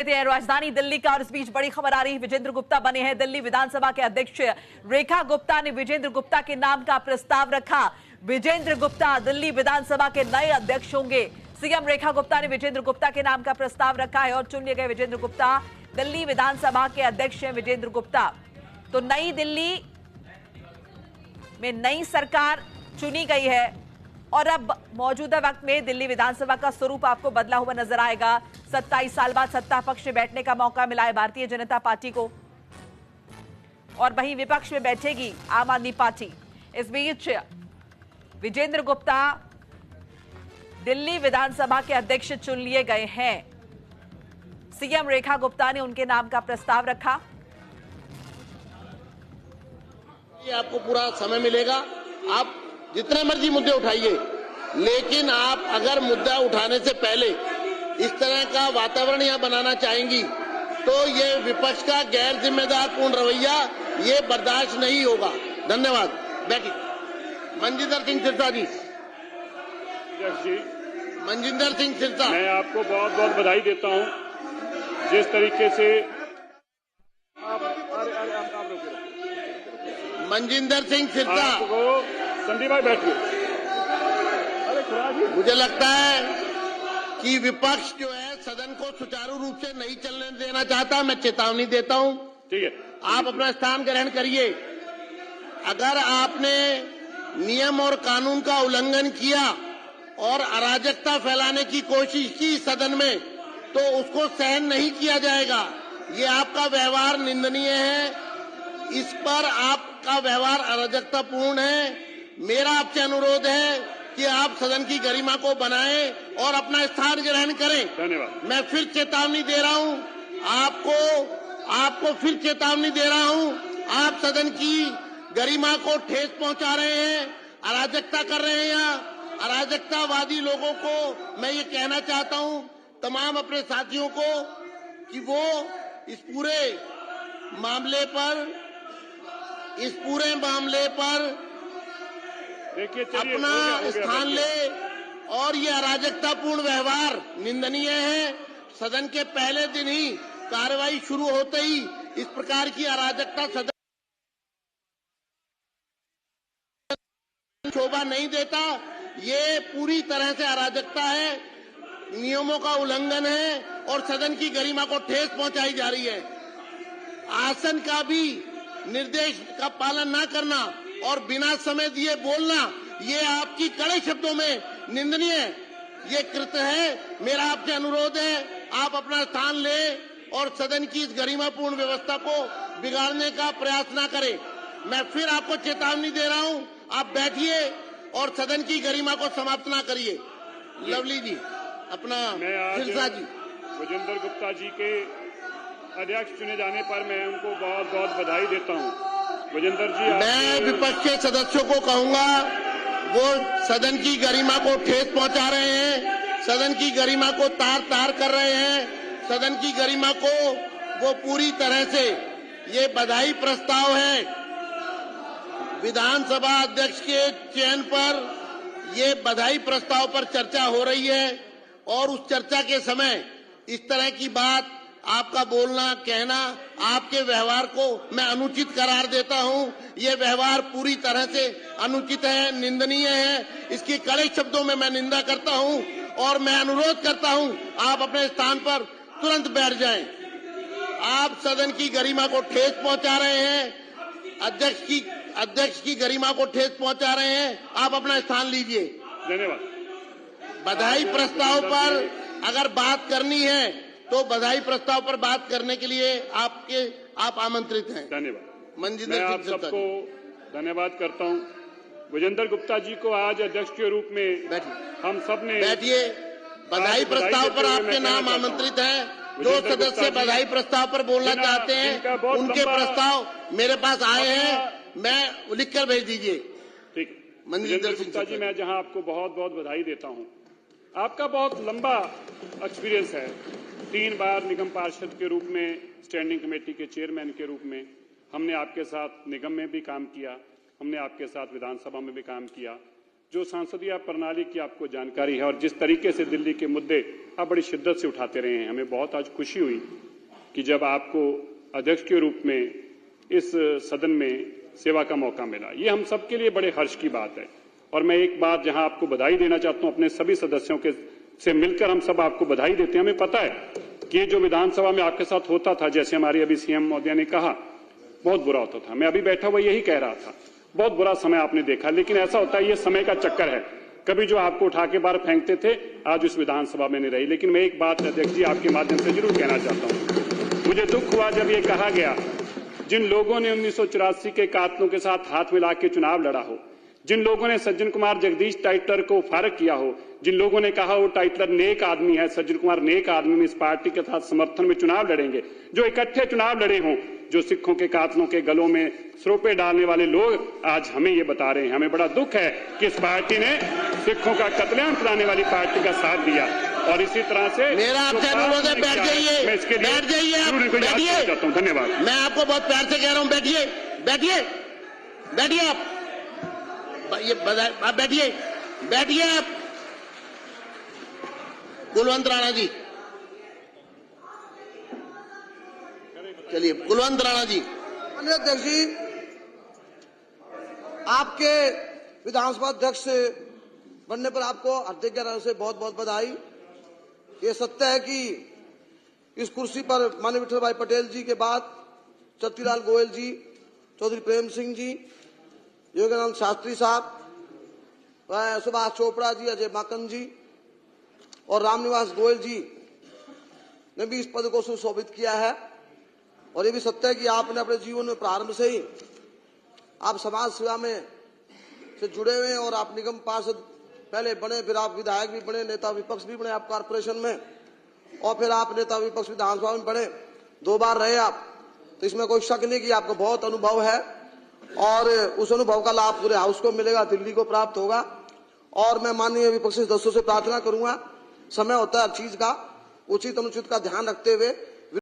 राजधानी दिल्ली का और इस बीच बड़ी खबर आ रही है। विजेंद्र गुप्ता बने हैं दिल्ली विधानसभा के अध्यक्ष। रेखा गुप्ता ने विजेंद्र गुप्ता के नाम का प्रस्ताव रखा। विजेंद्र गुप्ता दिल्ली विधानसभा के नए अध्यक्ष होंगे। सीएम रेखा गुप्ता ने विजेंद्र गुप्ता के नाम का प्रस्ताव रखा है और चुन लिए गए विजेंद्र गुप्ता दिल्ली विधानसभा के अध्यक्ष हैं। विजेंद्र गुप्ता तो नई दिल्ली में नई सरकार चुनी गई है और अब मौजूदा वक्त में दिल्ली विधानसभा का स्वरूप आपको बदला हुआ नजर आएगा। 27 साल बाद सत्ता पक्ष में बैठने का मौका मिला है भारतीय जनता पार्टी को और वहीं विपक्ष में बैठेगी आम आदमी पार्टी। इस बीच विजेंद्र गुप्ता दिल्ली विधानसभा के अध्यक्ष चुन लिए गए हैं। सीएम रेखा गुप्ता ने उनके नाम का प्रस्ताव रखा। आपको पूरा समय मिलेगा, आप जितने मर्जी मुद्दे उठाइए, लेकिन आप अगर मुद्दा उठाने से पहले इस तरह का वातावरण यहां बनाना चाहेंगी तो ये विपक्ष का गैर जिम्मेदार पूर्ण रवैया ये बर्दाश्त नहीं होगा। धन्यवाद। बैठिए। मनजिंदर सिंह सिरसा जी। मनजिंदर सिंह सिरसा, मैं आपको बहुत बहुत बधाई देता हूं जिस तरीके से मनजिंदर सिंह सिरसा। संदीप भाई बैठिए। मुझे लगता है कि विपक्ष जो है सदन को सुचारू रूप से नहीं चलने देना चाहता। मैं चेतावनी देता हूं। ठीक है, आप अपना स्थान ग्रहण करिए। अगर आपने नियम और कानून का उल्लंघन किया और अराजकता फैलाने की कोशिश की सदन में तो उसको सहन नहीं किया जाएगा। ये आपका व्यवहार निंदनीय है। इस पर आपका व्यवहार अराजकतापूर्ण है। मेरा आपसे अनुरोध है कि आप सदन की गरिमा को बनाएं और अपना स्थान ग्रहण करें। धन्यवाद। मैं फिर चेतावनी दे रहा हूं आपको फिर चेतावनी दे रहा हूं। आप सदन की गरिमा को ठेस पहुंचा रहे हैं, अराजकता कर रहे हैं। यहाँ अराजकतावादी लोगों को मैं ये कहना चाहता हूं, तमाम अपने साथियों को, कि वो इस पूरे मामले पर अपना स्थान ले और ये अराजकतापूर्ण व्यवहार निंदनीय है। सदन के पहले दिन ही कार्रवाई शुरू होते ही इस प्रकार की अराजकता सदन शोभा नहीं देता। ये पूरी तरह से अराजकता है, नियमों का उल्लंघन है और सदन की गरिमा को ठेस पहुंचाई जा रही है। आसन का भी निर्देश का पालन न करना और बिना समय दिए बोलना, ये आपकी कड़े शब्दों में निंदनीय ये कृत्य है। मेरा आपसे अनुरोध है, आप अपना स्थान लें और सदन की इस गरिमापूर्ण व्यवस्था को बिगाड़ने का प्रयास न करें। मैं फिर आपको चेतावनी दे रहा हूं, आप बैठिए और सदन की गरिमा को समाप्त ना करिए। लवली जी, अपना सिरसा जी। विजेंद्र गुप्ता जी के अध्यक्ष चुने जाने पर मैं उनको बहुत बहुत बधाई देता हूं। विजेंद्र जी, मैं विपक्ष के सदस्यों को कहूंगा, वो सदन की गरिमा को ठेस पहुंचा रहे हैं, सदन की गरिमा को तार तार कर रहे हैं। सदन की गरिमा को वो पूरी तरह से, ये बधाई प्रस्ताव है विधानसभा अध्यक्ष के चयन पर, ये बधाई प्रस्ताव पर चर्चा हो रही है और उस चर्चा के समय इस तरह की बात, आपका बोलना कहना, आपके व्यवहार को मैं अनुचित करार देता हूं। ये व्यवहार पूरी तरह से अनुचित है, निंदनीय है। इसकी कड़े शब्दों में मैं निंदा करता हूं और मैं अनुरोध करता हूं, आप अपने स्थान पर तुरंत बैठ जाएं। आप सदन की गरिमा को ठेस पहुंचा रहे हैं, अध्यक्ष की गरिमा को ठेस पहुंचा रहे हैं। आप अपना स्थान लीजिए। धन्यवाद। बधाई प्रस्ताव पर अगर बात करनी है तो बधाई प्रस्ताव पर बात करने के लिए आप आमंत्रित हैं। धन्यवाद। मनजिंदर मैं आप सिंह सबको धन्यवाद करता हूं। विजेंद्र गुप्ता जी को आज अध्यक्ष के रूप में हम सब ने बैठिए। बधाई प्रस्ताव पर आपके नाम आमंत्रित हैं। जो सदस्य बधाई प्रस्ताव पर बोलना चाहते हैं उनके प्रस्ताव मेरे पास आए हैं, मैं लिखकर भेज दीजिए। ठीक। मनजिंदर गुप्ता जी, मैं जहां आपको बहुत बहुत बधाई देता हूं। आपका बहुत लंबा एक्सपीरियंस है। 3 बार निगम पार्षद के रूप में, स्टैंडिंग कमेटी के चेयरमैन के रूप में हमने आपके साथ निगम में भी काम किया, हमने आपके साथ विधानसभा में भी काम किया। जो संसदीय प्रणाली की आपको जानकारी है और जिस तरीके से दिल्ली के मुद्दे आप बड़ी शिद्दत से उठाते रहे हैं, हमें बहुत आज खुशी हुई कि जब आपको अध्यक्ष के रूप में इस सदन में सेवा का मौका मिला। ये हम सबके लिए बड़े हर्ष की बात है। और मैं एक बात जहां आपको बधाई देना चाहता हूं, अपने सभी सदस्यों के से मिलकर हम सब आपको बधाई देते हैं। हमें पता है कि ये जो विधानसभा में आपके साथ होता था, जैसे हमारी अभी सीएम महोदय ने कहा, बहुत बुरा होता था। मैं अभी बैठा हुआ यही कह रहा था, बहुत बुरा समय आपने देखा। लेकिन ऐसा होता है, ये समय का चक्कर है। कभी जो आपको उठा के बाहर फेंकते थे, आज उस विधानसभा में नहीं रही। लेकिन मैं एक बात अध्यक्ष जी आपके माध्यम से जरूर कहना चाहता हूं। मुझे दुख हुआ जब ये कहा गया, जिन लोगों ने 1984 के कातलों के साथ हाथ मिला के चुनाव लड़ा हो, जिन लोगों ने सज्जन कुमार जगदीश टाइटलर को फारग किया हो, जिन लोगों ने कहा वो टाइटलर नेक आदमी है, सज्जन कुमार नेक आदमी में इस पार्टी के साथ समर्थन में चुनाव लड़ेंगे, जो इकट्ठे चुनाव लड़े हों, जो सिखों के कातलों के गलों में सरोपे डालने वाले लोग आज हमें ये बता रहे हैं। हमें बड़ा दुख है कि इस पार्टी ने सिखों का कत्लेआम कराने वाली पार्टी का साथ दिया। और इसी तरह से मेरा आपसे अनुरोध है, बैठ जाइए, मैं इसके लिए बैठ जाइए, आप बैठिए। चाहता हूं। धन्यवाद। मैं आपको बहुत प्यार से कह रहा हूं, बैठिए, बैठिए, बैठिए आप बैठिए, बैठिए आप। कुलवंत राणा जी, चलिए कुलवंत राणा जी। अध्यक्ष जी, आपके विधानसभा अध्यक्ष बनने पर आपको हार्दिक तरफ से बहुत बहुत बधाई। ये सत्य है कि इस कुर्सी पर माननीय विठल भाई पटेल जी के बाद चतुरालाल गोयल जी, चौधरी प्रेम सिंह जी, योगानंद शास्त्री साहब, सुभाष चोपड़ा जी, अजय माकन जी और रामनिवास गोयल जी ने भी इस पद को सुशोभित किया है। और ये भी सत्य है कि आपने अपने जीवन में प्रारंभ से ही आप समाज सेवा में से जुड़े हुए हैं और आप निगम पार्षद पहले बने, फिर आप विधायक भी बने, नेता विपक्ष भी बने आप कारपोरेशन में, और फिर आप नेता विपक्ष विधानसभा में बने, 2 बार रहे आप। तो इसमें कोई शक नहीं कि आपको बहुत अनुभव है और उस अनुभव का लाभ पूरे हाउस को मिलेगा, दिल्ली को प्राप्त होगा। और मैं माननीय विपक्षी सदस्यों से प्रार्थना करूंगा, समय होता है हर चीज का, उचित अनुचित का ध्यान रखते हुए